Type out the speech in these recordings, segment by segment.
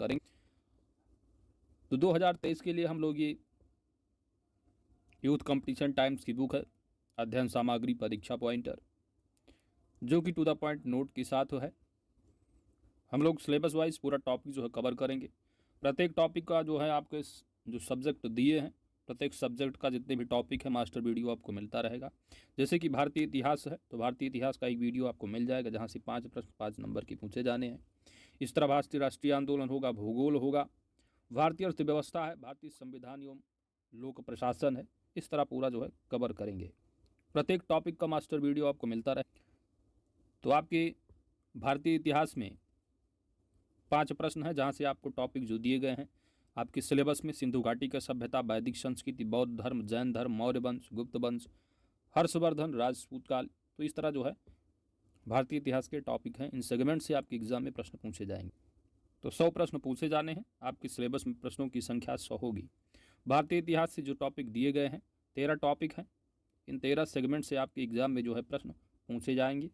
करेंगे। तो 2023 के लिए हम लोग ये यूथ कंपटीशन टाइम्स की बुक है, अध्ययन सामग्री परीक्षा पॉइंटर, जो कि टू द पॉइंट नोट के साथ है। हम लोग सिलेबस वाइज पूरा टॉपिक जो है कवर करेंगे। प्रत्येक टॉपिक का जो है आपके जो सब्जेक्ट दिए हैं, प्रत्येक सब्जेक्ट का जितने भी टॉपिक है मास्टर वीडियो आपको मिलता रहेगा। जैसे कि भारतीय इतिहास है तो भारतीय इतिहास का एक वीडियो आपको मिल जाएगा, जहाँ से 5 प्रश्न 5 नंबर के पूछे जाने हैं। इस तरह भारतीय राष्ट्रीय आंदोलन होगा, भूगोल होगा, भारतीय अर्थव्यवस्था है, भारतीय संविधान एवं लोक प्रशासन है। इस तरह पूरा जो है कवर करेंगे। प्रत्येक टॉपिक का मास्टर वीडियो आपको मिलता रहे। तो आपके भारतीय इतिहास में 5 प्रश्न है, जहाँ से आपको टॉपिक जो दिए गए हैं आपके सिलेबस में सिंधु घाटी का सभ्यता, वैदिक संस्कृति, बौद्ध धर्म, जैन धर्म, मौर्य वंश, गुप्त वंश, हर्षवर्धन, राजपूत काल। तो इस तरह जो है भारतीय इतिहास के टॉपिक हैं। इन सेगमेंट से आपके एग्जाम में प्रश्न पूछे जाएंगे। तो 100 प्रश्न पूछे जाने हैं। आपके सिलेबस में प्रश्नों की संख्या 100 होगी। भारतीय इतिहास से जो टॉपिक दिए गए हैं 13 टॉपिक हैं। इन 13 सेगमेंट से आपके एग्जाम में जो है प्रश्न पूछे जाएंगे।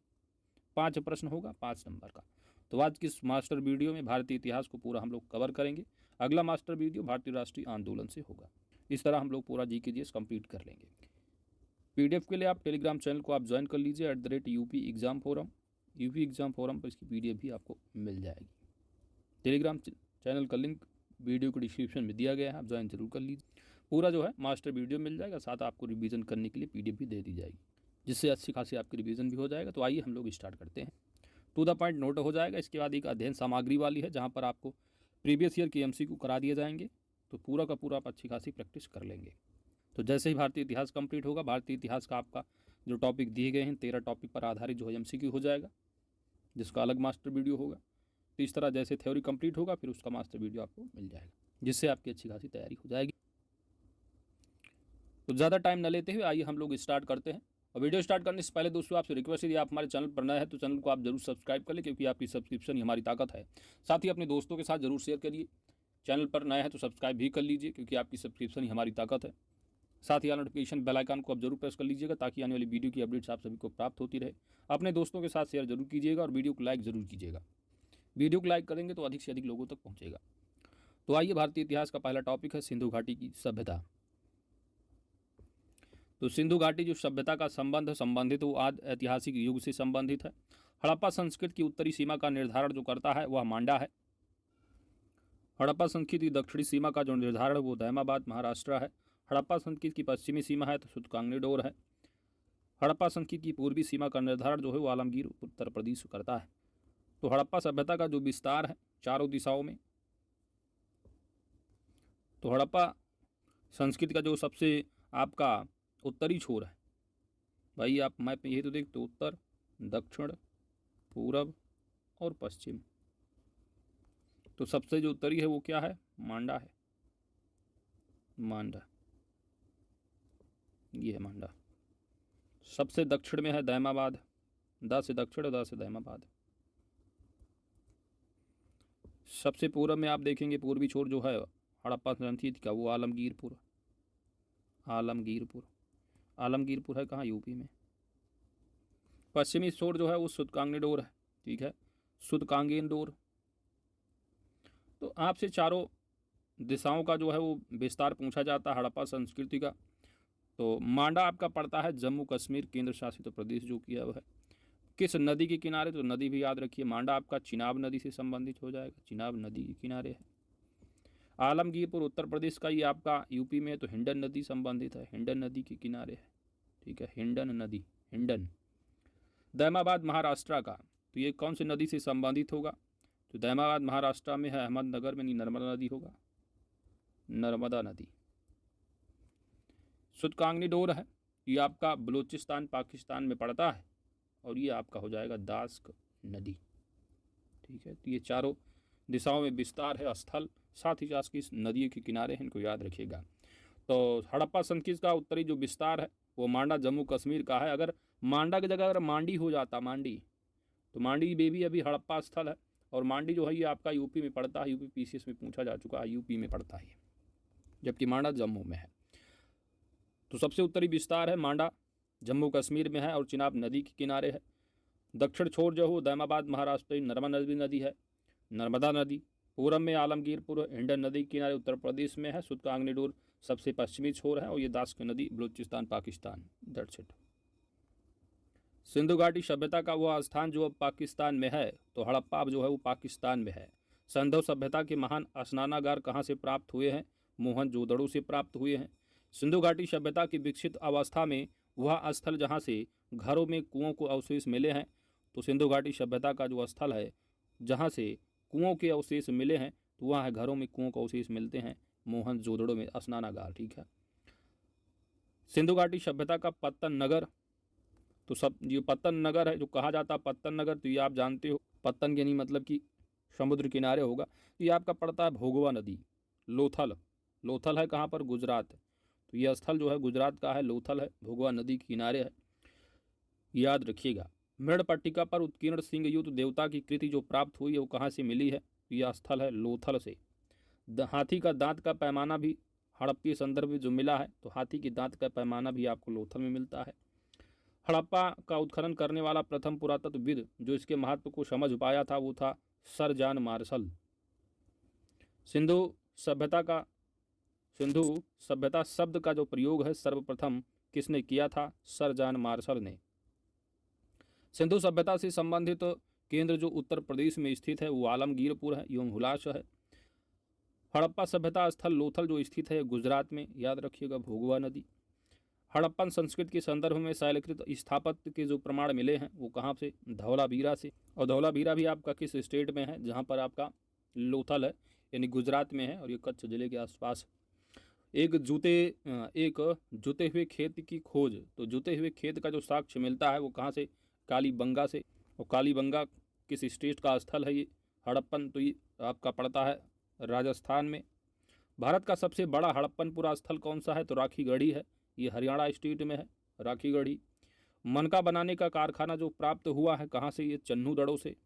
5 प्रश्न होगा 5 नंबर का। तो आज की इस मास्टर वीडियो में भारतीय इतिहास को पूरा हम लोग कवर करेंगे। अगला मास्टर वीडियो भारतीय राष्ट्रीय आंदोलन से होगा। इस तरह हम लोग पूरा जीके जीएस कंप्लीट कर लेंगे। पीडीएफ के लिए आप टेलीग्राम चैनल को आप ज्वाइन कर लीजिए @UP exam forum. UP exam forum पर इसकी पीडीएफ भी आपको मिल जाएगी। टेलीग्राम चैनल का लिंक वीडियो को डिस्क्रिप्शन में दिया गया है, आप ज्वाइन जरूर कर लीजिए। पूरा जो है मास्टर वीडियो मिल जाएगा, साथ आपको रिवीजन करने के लिए पीडीएफ भी दे दी जाएगी, जिससे अच्छी खासी आपकी रिवीजन भी हो जाएगा। तो आइए हम लोग स्टार्ट करते हैं। टू द पॉइंट नोट हो जाएगा। इसके बाद एक अध्ययन सामग्री वाली है, जहाँ पर आपको प्रीवियस ईयर के एमसीक्यू करा दिए जाएंगे। तो पूरा का पूरा आप अच्छी खासी प्रैक्टिस कर लेंगे। तो जैसे ही भारतीय इतिहास कंप्लीट होगा, भारतीय इतिहास का आपका जो टॉपिक दिए गए हैं 13 टॉपिक पर आधारित जो है एमसीक्यू हो जाएगा, जिसका अलग मास्टर वीडियो होगा। तो इस तरह जैसे थ्योरी कंप्लीट होगा फिर उसका मास्टर वीडियो आपको मिल जाएगा, जिससे आपकी अच्छी खासी तैयारी हो जाएगी। तो ज़्यादा टाइम न लेते हुए आइए हम लोग स्टार्ट करते हैं। और वीडियो स्टार्ट करने से पहले दोस्तों आपसे रिक्वेस्ट है, आप हमारे चैनल पर नए हैं तो चैनल को आप जरूर सब्सक्राइब कर लें, क्योंकि आपकी सब्सक्रिप्शन ही हमारी ताकत है। साथ ही अपने दोस्तों के साथ जरूर शेयर करिए। चैनल पर नए हैं तो सब्सक्राइब भी कर लीजिए, क्योंकि आपकी सब्सक्रिप्शन ही हमारी ताकत है। साथ ही नोटिफिकेशन बेल आइकन को आप जरूर प्रेस कर लीजिएगा, ताकि आने वाली वीडियो की अपडेट्स आप सभी को प्राप्त होती रहे। अपने दोस्तों के साथ शेयर जरूर कीजिएगा और वीडियो को लाइक जरूर कीजिएगा। वीडियो को लाइक करेंगे तो अधिक से अधिक लोगों तक पहुंचेगा। तो आइए, भारतीय इतिहास का पहला टॉपिक है सिंधु घाटी की सभ्यता। तो सिंधु घाटी जो सभ्यता का संबंधित वो आदि ऐतिहासिक युग से संबंधित है। हड़प्पा संस्कृति की उत्तरी सीमा का निर्धारण जो करता है वह मांडा है। हड़प्पा संस्कृति की दक्षिणी सीमा का जो निर्धारण वो दैमाबाद महाराष्ट्र है। हड़प्पा संस्कृति की पश्चिमी सीमा है तो सुतकांगनीडोर है। हड़प्पा संस्कृति की पूर्वी सीमा का निर्धारण जो है वो आलमगीर उत्तर प्रदेश करता है। तो हड़प्पा सभ्यता का जो विस्तार है चारों दिशाओं में, तो हड़प्पा संस्कृति का जो सबसे आपका उत्तरी छोर है, भाई आप मैप में यही तो देखते, उत्तर, दक्षिण, पूरब और पश्चिम। तो सबसे जो उत्तरी है वो क्या है? मांडा है। मांडा, ये है मांडा। सबसे दक्षिण में है दैमाबाद। दा से दक्षिण, दा से दैमाबाद। सबसे पूरब में आप देखेंगे पूर्वी छोर जो है हड़प्पा संस्कृति का वो आलमगीरपुर। आलमगीरपुर, आलमगीरपुर है कहाँ? यूपी में। पश्चिमी छोर जो है वो सुतकांगनीडोर है। ठीक है, सुतकांगेनडोर। तो आपसे चारों दिशाओं का जो है वो विस्तार पूछा जाता है हड़प्पा संस्कृति का। तो मांडा आपका पड़ता है जम्मू कश्मीर केंद्र शासित प्रदेश जो किया हुआ है। किस नदी के किनारे? तो नदी भी याद रखिए, मांडा आपका चिनाब नदी से संबंधित हो जाएगा। चिनाब नदी के किनारे है। आलमगीरपुर उत्तर प्रदेश का, ये आपका यूपी में, तो हिंडन नदी संबंधित है, हिंडन नदी के किनारे है। ठीक है, हिंडन नदी, हिंडन। दैमाबाद महाराष्ट्र का, तो ये कौन सी नदी से संबंधित होगा? तो दैमाबाद महाराष्ट्र में है, अहमदनगर में, नहीं, नर्मदा नदी होगा, नर्मदा नदी। सुतकांगनीडोर है, ये आपका बलूचिस्तान पाकिस्तान में पड़ता है, और ये आपका हो जाएगा दास्क नदी। ठीक है, तो ये चारों दिशाओं में विस्तार है स्थल, साथ ही साथ की नदियों के किनारे हैं, इनको याद रखिएगा। तो हड़प्पा संस्कृति का उत्तरी जो विस्तार है वो मांडा जम्मू कश्मीर का है। अगर मांडा की जगह अगर मांडी हो जाता, मांडी, तो मांडी में भी अभी हड़प्पा स्थल है, और मांडी जो है ये आपका यूपी में पड़ता है। यूपी पीसीएस में पूछा जा चुका है, यूपी में पड़ता है, जबकि मांडा जम्मू में है। तो सबसे उत्तरी विस्तार है मांडा, जम्मू कश्मीर में है और चिनाब नदी के किनारे है। दक्षिण छोर जो है दैमाबाद महाराष्ट्र नर्मदा नदी है, नर्मदा नदी। पूरब में आलमगीरपुर हिंडन नदी के किनारे उत्तर प्रदेश में है। सुतकांगनीडोर सबसे पश्चिमी छोर है और ये दास्क नदी बलूचिस्तान पाकिस्तान। That's it. सिंधु घाटी सभ्यता का वह स्थान जो अब पाकिस्तान में है, तो हड़प्पा अब जो है वो पाकिस्तान में है। सिंधु सभ्यता के महान स्नानागार कहाँ से प्राप्त हुए हैं? मोहनजोदड़ो से प्राप्त हुए हैं। सिंधु घाटी सभ्यता की विकसित अवस्था में वह स्थल जहाँ से घरों में कुओं को अवशेष मिले हैं, तो सिंधु घाटी सभ्यता का जो स्थल है जहाँ से कुओं के अवशेष मिले हैं, तो वहाँ है घरों में कुओं के अवशेष मिलते हैं मोहनजोदड़ो में स्नानागार। ठीक है। सिंधु घाटी सभ्यता का पत्तन नगर, तो सब ये पत्तन नगर है जो कहा जाता है पत्तन नगर, तो ये आप जानते हो पत्तन के नहीं मतलब कि समुद्र किनारे होगा। तो ये आपका पड़ता है भोगवा नदी। लोथल, लोथल है कहाँ पर? गुजरात। तो ये स्थल जो है गुजरात का है, लोथल है, भोगवा नदी के किनारे है, याद रखिएगा। मृण पट्टिका पर उत्कीर्ण सिंह युक्त देवता की कृति जो प्राप्त हुई है वो कहाँ से मिली है? यह स्थल है लोथल से। हाथी का दांत का पैमाना भी हड़प्पी संदर्भ में जो मिला है, तो हाथी के दांत का पैमाना भी आपको लोथल में मिलता है। हड़प्पा का उत्खनन करने वाला प्रथम पुरातत्वविद जो इसके महत्व को समझ पाया था वो था सर जॉन मार्शल। सिंधु सभ्यता शब्द का जो प्रयोग है सर्वप्रथम किसने किया था? सर जॉन मार्शल ने। सिंधु सभ्यता से संबंधित केंद्र जो उत्तर प्रदेश में स्थित है वो आलमगीरपुर है एवं हुलास है। हड़प्पा सभ्यता स्थल लोथल जो स्थित है गुजरात में, याद रखिएगा, भोगवा नदी। हड़प्पन संस्कृति के संदर्भ में शैलकृत स्थापत्य के जो प्रमाण मिले हैं वो कहाँ से? धौलावीरा से। और धौलावीरा भी आपका किस स्टेट में है? जहाँ पर आपका लोथल है यानी गुजरात में है और ये कच्छ जिले के आसपास। एक जुते हुए खेत की खोज, तो जुते हुए खेत का जो साक्ष्य मिलता है वो कहाँ से? कालीबंगा से। और कालीबंगा किस स्टेट का स्थल है ये? हड़प्पन, तो ये आपका पड़ता है राजस्थान में। भारत का सबसे बड़ा हड़प्पनपुरा स्थल कौन सा है? तो राखीगढ़ी है, ये हरियाणा स्टेट में है, राखीगढ़ी। मनका बनाने का कारखाना जो प्राप्त हुआ है कहाँ से? ये चन्नूदड़ो से।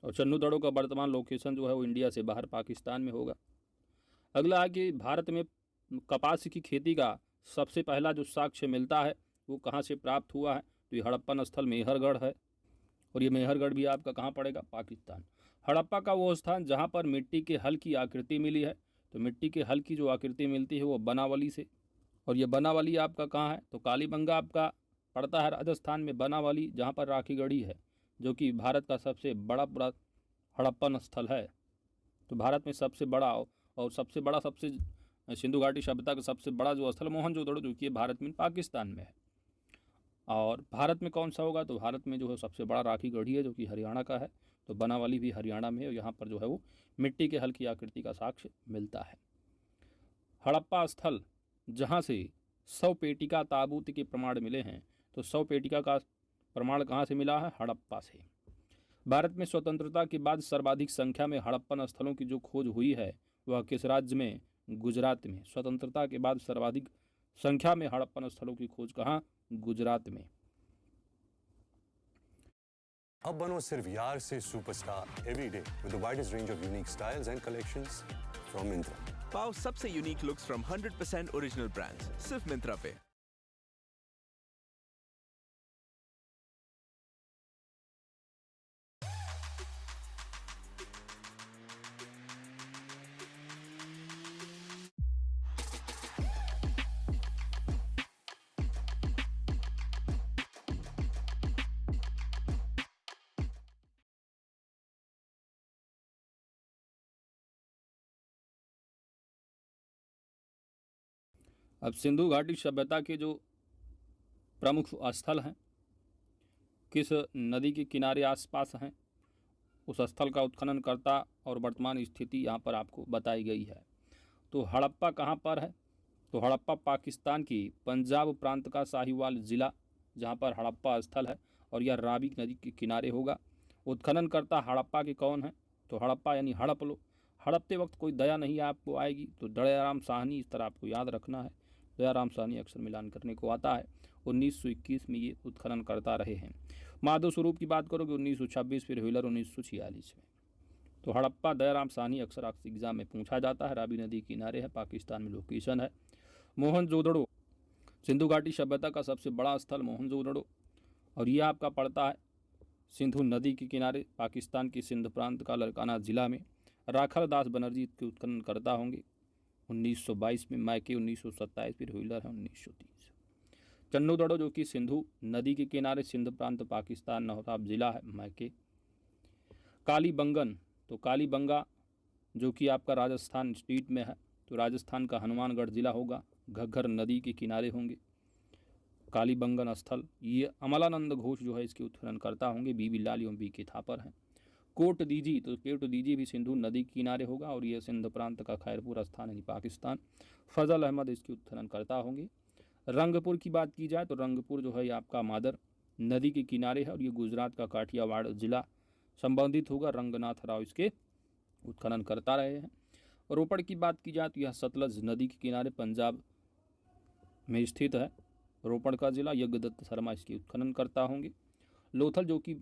और चन्नूदड़ो का वर्तमान लोकेशन जो है वो इंडिया से बाहर पाकिस्तान में होगा। अगला है कि भारत में कपास की खेती का सबसे पहला जो साक्ष्य मिलता है वो कहाँ से प्राप्त हुआ है? तो ये हड़प्पन स्थल मेहरगढ़ है और ये मेहरगढ़ भी आपका कहाँ पड़ेगा? पाकिस्तान। हड़प्पा का वो स्थान जहाँ पर मिट्टी के हल की आकृति मिली है, तो मिट्टी के हल की जो आकृति मिलती है वो बनावली से। और ये बनावली आपका कहाँ है? तो कालीबंगा आपका पड़ता है राजस्थान में, बनावली जहाँ पर राखीगढ़ी है जो कि भारत का सबसे बड़ा पूरा हड़प्पन स्थल है। तो भारत में सबसे बड़ा और सबसे सिंधु घाटी सभ्यता का सबसे बड़ा जो स्थल मोहनजोदड़ो जो कि भारत में पाकिस्तान में है। और भारत में कौन सा होगा? तो भारत में जो है सबसे बड़ा राखीगढ़ी है जो कि हरियाणा का है। तो बनावली भी हरियाणा में है और यहाँ पर जो है वो मिट्टी के हल की आकृति का साक्ष्य मिलता है। हड़प्पा स्थल जहाँ से 100 पेटिका ताबूत के प्रमाण मिले हैं, तो 100 पेटिका का प्रमाण कहाँ से मिला है? हड़प्पा से। भारत में स्वतंत्रता के बाद सर्वाधिक संख्या में हड़प्पन स्थलों की जो खोज हुई है वह किस राज्य में? गुजरात में। स्वतंत्रता के बाद सर्वाधिक संख्या में हड़प्पन स्थलों की खोज कहाँ? गुजरात में। अब बनो सिर्फ यार से superstar every day with the widest range of unique styles and collections from Myntra. पाओ सबसे unique looks from 100% original brands सिर्फ मिंत्रा पे। अब सिंधु घाटी सभ्यता के जो प्रमुख स्थल हैं किस नदी के किनारे आसपास हैं, उस स्थल का उत्खनन करता और वर्तमान स्थिति यहाँ पर आपको बताई गई है। तो हड़प्पा कहाँ पर है? तो हड़प्पा पाकिस्तान की पंजाब प्रांत का साहिवाल ज़िला जहाँ पर हड़प्पा स्थल है और यह रावी नदी के किनारे होगा। उत्खनन करता हड़प्पा के कौन है? तो हड़प्पा यानी हड़प लो, हड़पते वक्त कोई दया नहीं आपको आएगी, तो दयाराम साहनी इस तरह आपको याद रखना है। दयाराम साहनी अक्सर मिलान करने को आता है। 1921 में ये उत्खनन करता रहे हैं। माधव स्वरूप की बात करोगे 1926, फिर व्हीलर 1946 में। तो हड़प्पा दयाराम साहनी अक्सर एग्जाम में पूछा जाता है। रावी नदी किनारे है, पाकिस्तान में लोकेशन है। मोहनजोदड़ो सिंधु घाटी सभ्यता का सबसे बड़ा स्थल मोहनजोदड़ो और यह आपका पड़ता है सिंधु नदी के किनारे पाकिस्तान के सिंध प्रांत का लड़काना ज़िला में। राखल दास बनर्जी के उत्खनन करता होंगे 1922 में, मैके 1927, फिर व्हीलर है 1930। चन्नू दड़ो जो कि सिंधु नदी के किनारे सिंध प्रांत पाकिस्तान नौताब जिला है, मैके। कालीबंगन, तो कालीबंगा जो कि आपका राजस्थान स्टेट में है, तो राजस्थान का हनुमानगढ़ जिला होगा, घग्गर नदी के किनारे होंगे कालीबंगन स्थल। ये अमलानंद घोष जो है इसके उत्खनन करता होंगे, बीबी लाल एवं बी के थापर हैं। कोट दीजी, तो कोट दीजी भी सिंधु नदी के किनारे होगा और ये सिंध प्रांत का खैरपुर स्थान यानी पाकिस्तान। फजल अहमद इसकी उत्खनन करता होंगे। रंगपुर की बात की जाए तो रंगपुर जो है ये आपका मादर नदी के किनारे है और ये गुजरात का काठियावाड़ जिला संबंधित होगा। रंगनाथ राव इसके उत्खनन करता रहे हैं। रोपड़ की बात की जाए तो यह सतलज नदी के किनारे पंजाब में स्थित है, रोपड़ का जिला। यज्ञदत्त शर्मा इसकी उत्खनन करता होंगे। लोथल जो कि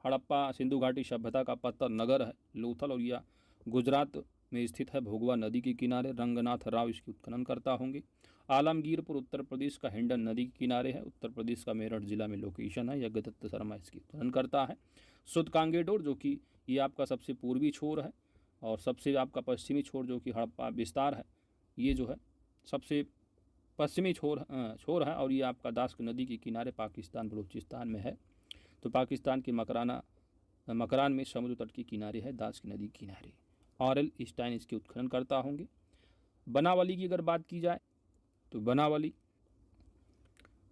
हड़प्पा सिंधु घाटी सभ्यता का पत्थर नगर है लोथल और यह गुजरात में स्थित है, भोगवा नदी के किनारे। रंगनाथ राव इसकी उत्खनन करता होंगे। आलमगीरपुर उत्तर प्रदेश का हिंडन नदी के किनारे है, उत्तर प्रदेश का मेरठ जिला में लोकेशन है। यज्ञदत्त शर्मा इसकी उत्खनन करता है। सुदकांगेडोर जो कि ये आपका सबसे पूर्वी छोर है और सबसे आपका पश्चिमी छोर जो कि हड़प्पा विस्तार है, ये जो है सबसे पश्चिमी छोर है और ये आपका दास्क नदी के किनारे पाकिस्तान बलूचिस्तान में है। तो पाकिस्तान के मकरान में समुद्र तट के किनारे है, दास्क नदी के किनारे। ऑरल स्टाइन इसके उत्खनन करता होंगे। बनावली की अगर बात की जाए तो बनावली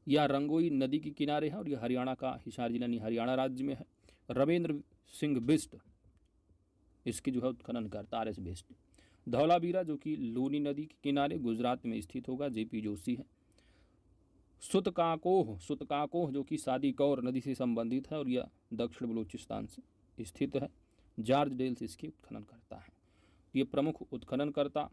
यह रंगोई नदी के किनारे है और यह हरियाणा का हिसार जिला यानी हरियाणा राज्य में है। रविंद्र सिंह बिष्ट इसकी जो है उत्खनन करता RS बिष्ट। धौलावीरा जो कि लूनी नदी के किनारे गुजरात में स्थित होगा, JP जोशी है। सुतकाकोह जो कि सादी कौर नदी से संबंधित है और यह दक्षिण बलूचिस्तान से स्थित है। जॉर्ज डेल्स इसकी उत्खनन करता है। ये प्रमुख उत्खननकर्ता,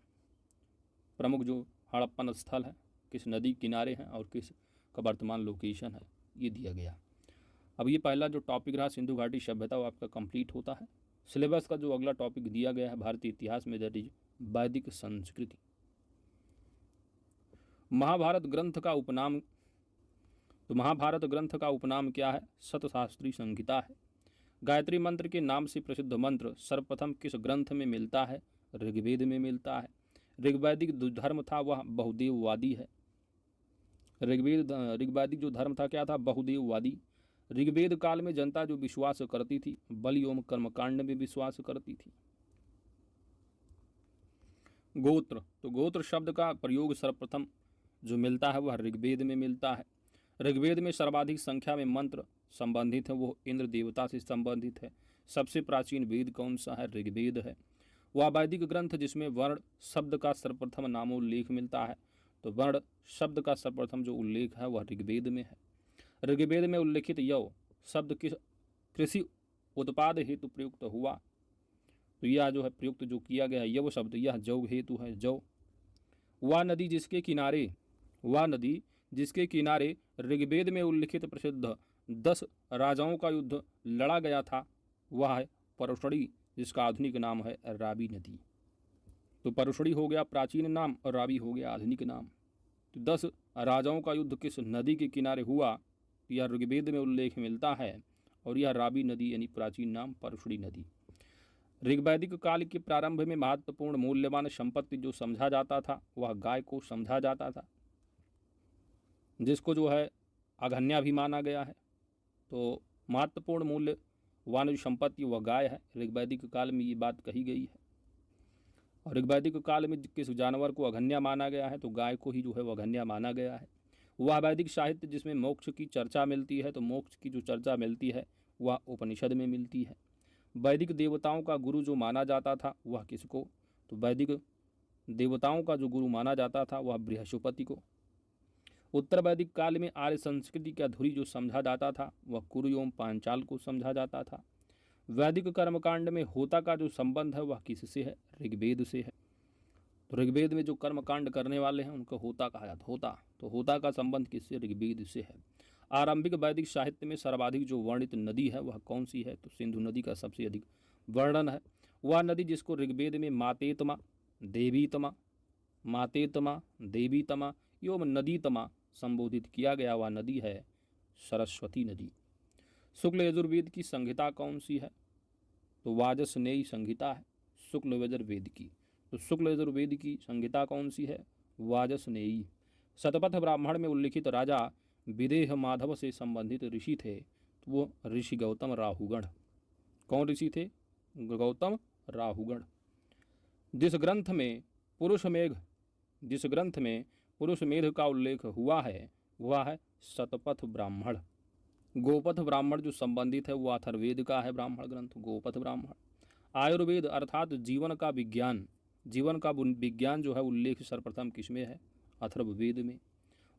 प्रमुख जो हड़प्पन स्थल है किस नदी किनारे हैं और किस का वर्तमान लोकेशन है ये दिया गया। अब ये पहला जो टॉपिक रहा सिंधु घाटी सभ्यता वो आपका कंप्लीट होता है। सिलेबस का जो अगला टॉपिक दिया गया है भारतीय इतिहास में, दैट इज वैदिक संस्कृति। महाभारत ग्रंथ का उपनाम, तो महाभारत ग्रंथ का उपनाम क्या है? सतशास्त्री संहिता है। गायत्री मंत्र के नाम से प्रसिद्ध मंत्र सर्वप्रथम किस ग्रंथ में मिलता है? ऋग्वेद में मिलता है। ऋग्वैदिक जो धर्म था वह बहुदेववादी है। ऋग्वैदिक जो धर्म था क्या था? बहुदेववादी। ऋग्वेद काल में जनता जो विश्वास करती थी बलि एवं कर्मकांड में विश्वास करती थी। गोत्र, तो गोत्र शब्द का प्रयोग सर्वप्रथम जो मिलता है वह ऋग्वेद में मिलता है। ऋग्वेद में सर्वाधिक संख्या में मंत्र संबंधित है, वो इंद्र देवता से संबंधित है। सबसे प्राचीन वेद कौन सा है? ऋग्वेद है। वह वैदिक ग्रंथ जिसमें वर्ण शब्द का सर्वप्रथम नामोल्लेख मिलता है, तो वर्ण शब्द का सर्वप्रथम जो उल्लेख है वह ऋग्वेद में है। ऋग्वेद में उल्लेखित यव शब्द किस कृषि उत्पाद हेतु प्रयुक्त हुआ? तो यह जो है प्रयुक्त जो किया गया यव शब्द यह जौ हेतु है, जौ। वह नदी जिसके किनारे ऋग्वेद में उल्लिखित प्रसिद्ध 10 राजाओं का युद्ध लड़ा गया था वह है परुषणी, जिसका आधुनिक नाम है रावी नदी। तो परुषणी हो गया प्राचीन नाम और रावी हो गया आधुनिक नाम। तो 10 राजाओं का युद्ध किस नदी के किनारे हुआ? यह ऋग्वेद में उल्लेख मिलता है और यह रावी नदी यानी प्राचीन नाम परुषणी नदी। ऋग्वैदिक काल के प्रारंभ में महत्वपूर्ण मूल्यवान संपत्ति जो समझा जाता था वह गाय को समझा जाता था, जिसको जो है अघन्या भी माना गया है। तो महत्वपूर्ण मूल्यवान जो संपत्ति वह गाय है। ऋग्वैदिक काल में ये बात कही गई है। और ऋग्वैदिक काल में किस जानवर को अघन्या माना गया है? तो गाय को ही जो है वह अघन्या माना गया है। वह वैदिक साहित्य जिसमें मोक्ष की चर्चा मिलती है, तो मोक्ष की जो चर्चा मिलती है वह उपनिषद में मिलती है। वैदिक देवताओं का गुरु जो माना जाता था वह किसको? तो वैदिक देवताओं का जो गुरु माना जाता था वह बृहस्पति को। उत्तर वैदिक काल में आर्य संस्कृति की अधूरी जो समझा जाता था वह कुरु एवं पांचाल को समझा जाता था। वैदिक कर्मकांड में होता का जो संबंध है वह किससे है? ऋग्वेद से है। तो ऋग्वेद में जो कर्मकांड करने वाले हैं उनको होता कहा जाता, होता। तो होता का संबंध किससे? ऋग्वेद से है। आरंभिक वैदिक साहित्य में सर्वाधिक जो वर्णित नदी है वह कौन सी है? तो सिंधु नदी का सबसे अधिक वर्णन है। वह नदी जिसको ऋग्वेद में मातेतमा, देवीतमा एवं नदीतमा संबोधित किया गया वह नदी है सरस्वती नदी। शुक्ल यजुर्वेद की संहिता कौन सी है? तो वाजसनेयी संहिता है। शुक्ल यजुर्वेद की। तो शुक्ल यजुर्वेद की संहिता कौन सी है? वाजसनेयी। शतपथ ब्राह्मण में उल्लिखित राजा विदेह माधव से संबंधित ऋषि थे, तो वो ऋषि गौतम राहुगण। कौन ऋषि थे? गौतम राहुगण। जिस ग्रंथ में पुरुष मेध का उल्लेख हुआ है वह है शतपथ ब्राह्मण। गोपथ ब्राह्मण जो संबंधित है वो अथर्ववेद का है ब्राह्मण ग्रंथ, गोपथ ब्राह्मण। आयुर्वेद अर्थात जीवन का विज्ञान जो है उल्लेख सर्वप्रथम किसमें है? अथर्ववेद में।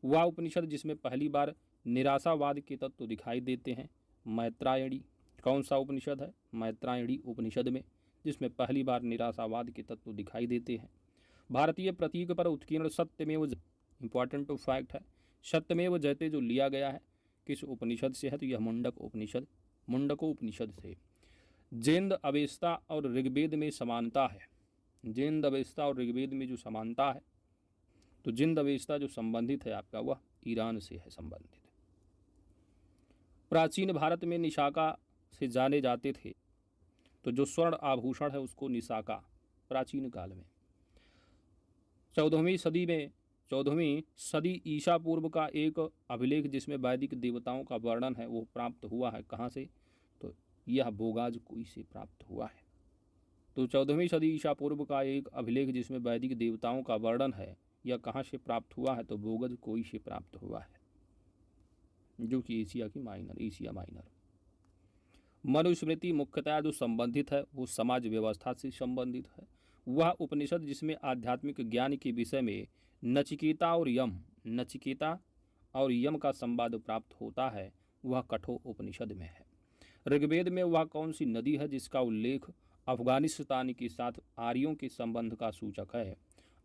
वह उपनिषद जिसमें पहली बार निराशावाद के तत्व दिखाई देते हैं, मैत्रायणी। कौन सा उपनिषद है? मैत्रायणी उपनिषद में, जिसमें पहली बार निराशावाद के तत्व दिखाई देते हैं। भारतीय प्रतीक पर उत्कीर्ण सत्यमेव, इंपॉर्टेंट टू फैक्ट है, सत्यमेव जयते जो लिया गया है किस उपनिषद से है? तो यह मुंडको उपनिषद से। जेंद अवेस्ता और ऋग्वेद में समानता है। जेंद अवेस्ता और ऋग्वेद में जो समानता है, तो जिंद अवेस्ता जो संबंधित है आपका वह ईरान से है संबंधित। प्राचीन भारत में निशाका से जाने जाते थे, तो जो स्वर्ण आभूषण है उसको निशाका, प्राचीन काल में। 14वीं सदी ईसा पूर्व का एक अभिलेख जिसमें वैदिक देवताओं का वर्णन है वो प्राप्त हुआ है कहाँ से? तो यह बोगाज कोई से प्राप्त हुआ है। तो 14वीं सदी ईसा पूर्व का एक अभिलेख जिसमें वैदिक देवताओं का वर्णन है यह कहाँ से प्राप्त हुआ है? तो बोगज कोई से प्राप्त हुआ है, जो कि एशिया माइनर। मनुस्मृति मुख्यतः जो संबंधित है वो समाज व्यवस्था से संबंधित है। वह उपनिषद जिसमें आध्यात्मिक ज्ञान के विषय में नचिकेता और यम का संवाद प्राप्त होता है वह कठोर उपनिषद में है। ऋग्वेद में वह कौन सी नदी है जिसका उल्लेख अफगानिस्तान के साथ आर्यों के संबंध का सूचक है?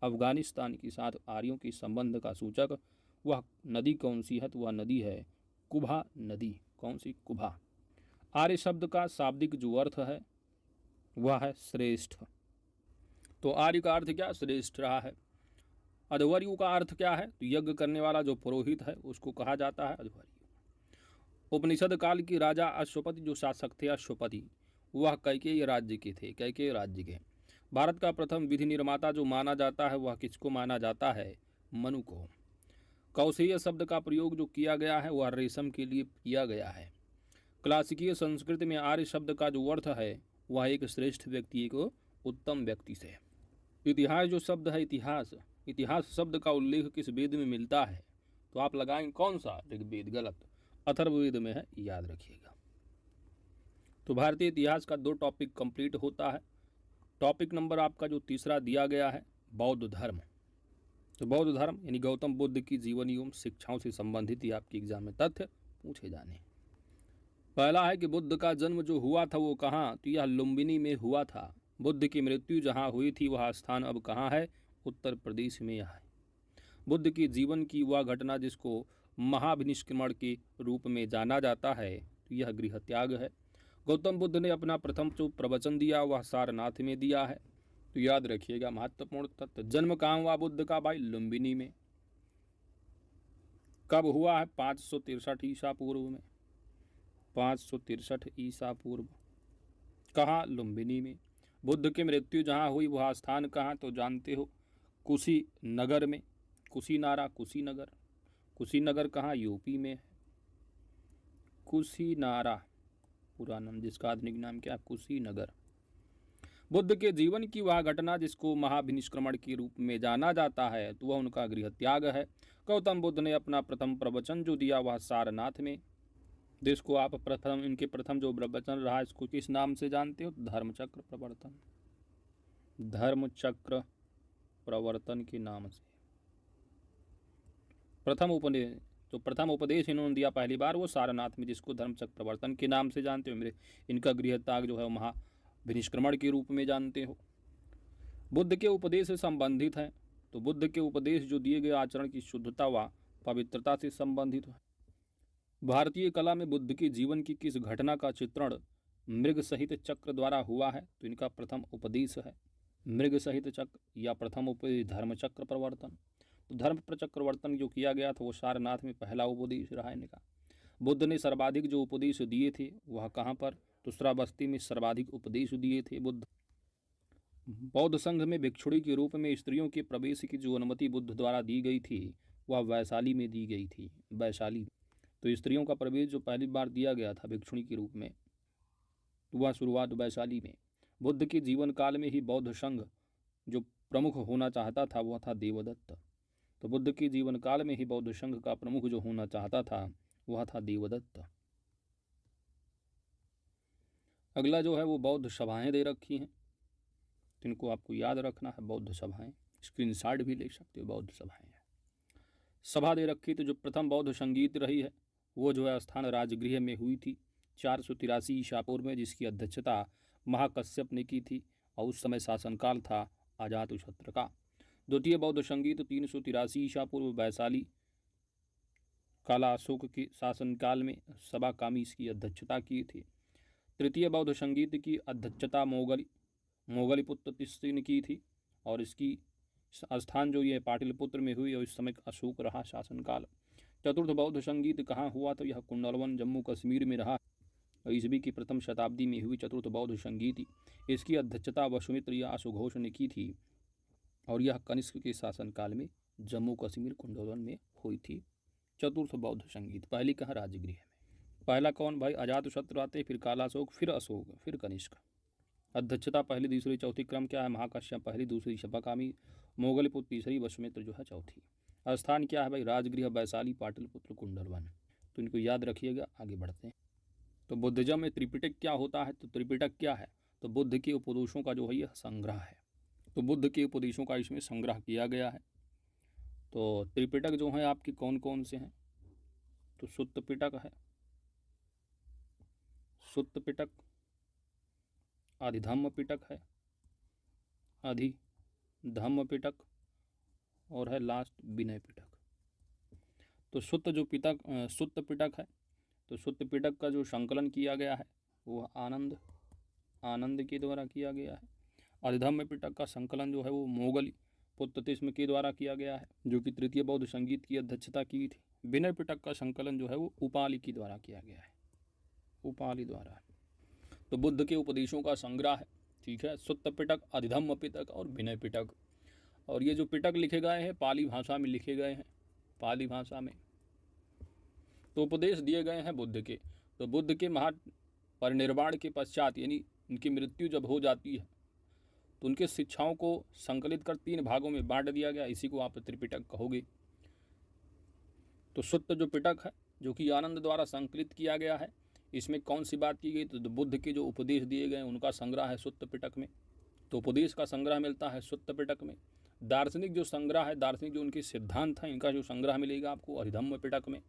अफगानिस्तान के साथ आर्यों के संबंध का सूचक वह नदी कौन सी है? तो वह नदी है कुभा नदी। कौन सी? कुभा। आर्य शब्द का शाब्दिक जो अर्थ है वह है श्रेष्ठ। तो आर्य का अर्थ क्या? श्रेष्ठ रहा है। अध्वर्यु का अर्थ क्या है? तो यज्ञ करने वाला जो पुरोहित है उसको कहा जाता है अध्वर्यु। उपनिषद काल की राजा अश्वपति जो शासक थे, अश्वपति वह कैकेयी राज्य के थे, कैकेयी राज्य के। भारत का प्रथम विधि निर्माता जो माना जाता है वह किसको माना जाता है? मनु को। कौशेय शब्द का प्रयोग जो किया गया है वह रेशम के लिए किया गया है। क्लासिकीय संस्कृत में आर्य शब्द का जो अर्थ है वह एक श्रेष्ठ व्यक्ति, एक उत्तम व्यक्ति से। इतिहास जो शब्द है, इतिहास शब्द का उल्लेख किस वेद में मिलता है? तो आप लगाएंगे कौन सा? ऋग्वेद। गलत, अथर्ववेद में है, याद रखिएगा। तो भारतीय इतिहास का 2 टॉपिक कंप्लीट होता है। टॉपिक नंबर आपका जो तीसरा दिया गया है बौद्ध धर्म। तो बौद्ध धर्म यानी गौतम बुद्ध की जीवन एवं शिक्षाओं से संबंधित ही आपके एग्जाम में तथ्य पूछे जाने। पहला है कि बुद्ध का जन्म जो हुआ था वो कहाँ? तो यह लुम्बिनी में हुआ था। बुद्ध की मृत्यु जहाँ हुई थी वह स्थान अब कहाँ है? उत्तर प्रदेश में है। बुद्ध की जीवन की वह घटना जिसको महाभिनिष्क्रमण के रूप में जाना जाता है तो यह गृह त्याग है। गौतम बुद्ध ने अपना प्रथम जो प्रवचन दिया वह सारनाथ में दिया है। तो याद रखिएगा महत्वपूर्ण तथ्य। जन्म कहाँ हुआ बुद्ध का? भाई लुम्बिनी में। कब हुआ है? 563 ईसा पूर्व में। 563 ईसा पूर्व। कहाँ? लुम्बिनी में। बुद्ध की मृत्यु जहाँ हुई वह स्थान कहाँ? तो जानते हो, कुशीनगर में। कुशीनगर कहाँ? यूपी में है। कुशीनारा पूरा नाम, जिसका आधुनिक नाम क्या? कुशीनगर। बुद्ध के जीवन की वह घटना जिसको महाभिनिष्क्रमण के रूप में जाना जाता है तो वह उनका गृह त्याग है। गौतम बुद्ध ने अपना प्रथम प्रवचन जो दिया वह सारनाथ में। जिसको आप इनके प्रथम जो प्रवचन रहा इसको किस नाम से जानते हो? धर्मचक्र प्रवर्तन। धर्मचक्र प्रवर्तन के नाम से प्रथम उपदेश इन्होंने दिया पहली बार वो सारनाथ में, जिसको धर्मचक्र प्रवर्तन के नाम से जानते हो। मेरे इनका गृह त्याग जो है महाभिनिष्क्रमण के रूप में जानते हो। बुद्ध के उपदेश से संबंधित है। तो बुद्ध के उपदेश जो दिए गए आचरण की शुद्धता व पवित्रता से संबंधित है। भारतीय कला में बुद्ध के जीवन की किस घटना का चित्रण मृग सहित चक्र द्वारा हुआ है? तो इनका प्रथम उपदेश है मृग सहित चक्र या प्रथम उपदेश धर्मचक्र प्रवर्तन। तो धर्म प्रचक्रवर्तन जो किया गया था वो सारनाथ में पहला उपदेश रहा इनका। बुद्ध ने सर्वाधिक जो उपदेश दिए थे वह कहाँ पर? तो श्रावस्ती में सर्वाधिक उपदेश दिए थे बुद्ध। बौद्ध संघ में भिक्षुणी के रूप में स्त्रियों के प्रवेश की जो अनुमति बुद्ध द्वारा दी गई थी वह वैशाली में दी गई थी। वैशाली तो स्त्रियों का प्रवेश जो पहली बार दिया गया था भिक्षुणी के रूप में, तो वह शुरुआत वैशाली में। बुद्ध के जीवन काल में ही बौद्ध संघ जो प्रमुख होना चाहता था वह था देवदत्त। तो बुद्ध के जीवन काल में ही बौद्ध संघ का प्रमुख जो होना चाहता था वह था देवदत्त। अगला जो है वो बौद्ध सभाएं दे रखी हैं, तो इनको आपको याद रखना है। बौद्ध सभाएं स्क्रीनशॉट भी ले सकते हो। बौद्ध सभाएं सभा दे रखी, तो जो प्रथम बौद्ध संगीत रही है वो जो है स्थान राजगृह में हुई थी 483 ईसा पूर्व में, जिसकी अध्यक्षता महाकश्यप ने की थी और उस समय शासनकाल था अजातशत्रु का। द्वितीय बौद्ध संगीत 383 ईसा पूर्व वैशाली काला अशोक के शासनकाल में सभा कामी इसकी अध्यक्षता की थी। तृतीय बौद्ध संगीत की अध्यक्षता मोगली पुत्र तिस्सी ने की थी और इसकी स्थान जो ये पाटलिपुत्र में हुई और इस समय अशोक रहा शासनकाल। चतुर्थ बौद्ध संगीत कहाँ हुआ, तो यह कुंडलवन जम्मू कश्मीर में रहा और ईस्वी की प्रथम शताब्दी में हुई चतुर्थ बौद्ध संगीत। इसकी अध्यक्षता वसुमित्र या अशुघोष ने की थी और यह कनिष्क के शासनकाल में जम्मू कश्मीर कुंडलवन में हुई थी। चतुर्थ बौद्ध संगीत पहली कहाँ राजगृह में। पहला कौन भाई, अजातशत्रु आते, फिर कालाशोक, फिर अशोक, फिर कनिष्क। अध्यक्षता पहली दूसरी चौथी क्रम क्या है, महाकश्यप पहली दूसरी सभाकामी, मोगलपुत्र तीसरी, वसुमित्र जो है चौथी। स्थान क्या है भाई, राजगृह वैशाली पाटलिपुत्र कुंडलवन। तो इनको याद रखिएगा। आगे बढ़ते हैं। तो बुद्धिज्म में त्रिपिटक क्या होता है, तो त्रिपिटक क्या है, तो बुद्ध के उपदेशों का जो है यह संग्रह है। तो बुद्ध के उपदेशों का इसमें संग्रह किया गया है। तो त्रिपिटक जो है आपके कौन कौन से हैं, तो सुत्त पिटक है, सुत्त पिटक, अधिधम्म पिटक है, अधिधम्म पिटक और है लास्ट विनय पिटक। तो सुत्त पिटक है, तो सुत्त पिटक का जो संकलन किया गया है वो आनंद के द्वारा किया गया है। अधिधम्म पिटक का संकलन जो है वो मोगली पुत्र तिस्म के द्वारा किया गया है, जो कि तृतीय बौद्ध संगीत की अध्यक्षता की थी। विनय पिटक का संकलन जो है वो उपालि के द्वारा किया गया है, उपालि द्वारा। तो बुद्ध के उपदेशों का संग्रह है, ठीक है। सुत्त पिटक, अधिधम्म पिटक और विनय पिटक। और ये जो पिटक लिखे गए हैं पाली भाषा में लिखे गए हैं, पाली भाषा में। तो उपदेश दिए गए हैं बुद्ध के। तो बुद्ध के महापरिनिर्वाण के पश्चात यानी उनकी मृत्यु जब हो जाती है तो उनके शिक्षाओं को संकलित कर 3 भागों में बांट दिया गया। इसी को आप त्रिपिटक कहोगे। तो सुत्त जो पिटक है जो कि आनंद द्वारा संकलित किया गया है, इसमें कौन सी बात की गई, तो बुद्ध के जो उपदेश दिए गए उनका संग्रह है सुत्त पिटक में। तो उपदेश का संग्रह मिलता है सुत्त पिटक में। दार्शनिक जो संग्रह है, दार्शनिक जो उनके सिद्धांत हैं, इनका जो संग्रह मिलेगा आपको अधिधम्म पिटक में,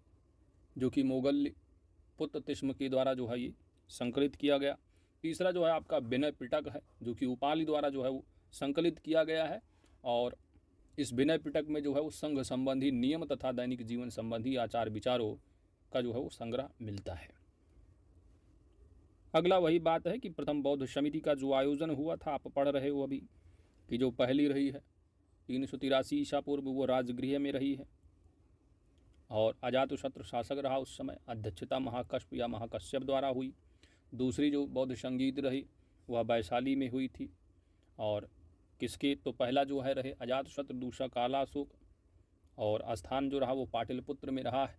जो कि मोगल पुत्र तिस्म के द्वारा जो है ये संकलित किया गया। तीसरा जो है आपका विनय पिटक है, जो कि उपालि द्वारा जो है वो संकलित किया गया है। और इस विनय पिटक में जो है वो संघ संबंधी नियम तथा दैनिक जीवन संबंधी आचार विचारों का जो है वो संग्रह मिलता है। अगला वही बात है कि प्रथम बौद्ध समिति का जो आयोजन हुआ था, आप पढ़ रहे हो अभी, कि जो पहली रही है 383 ईसा पूर्व, वो राजगृह में रही है और अजातशत्रु शासक रहा उस समय। अध्यक्षता महाकश्यप द्वारा हुई। दूसरी जो बौद्ध संगीत रही वह वैशाली में हुई थी और किसके, तो पहला जो है रहे अजातशत्रु, दूसरा कालाशोक और स्थान जो रहा वो पाटलिपुत्र में रहा है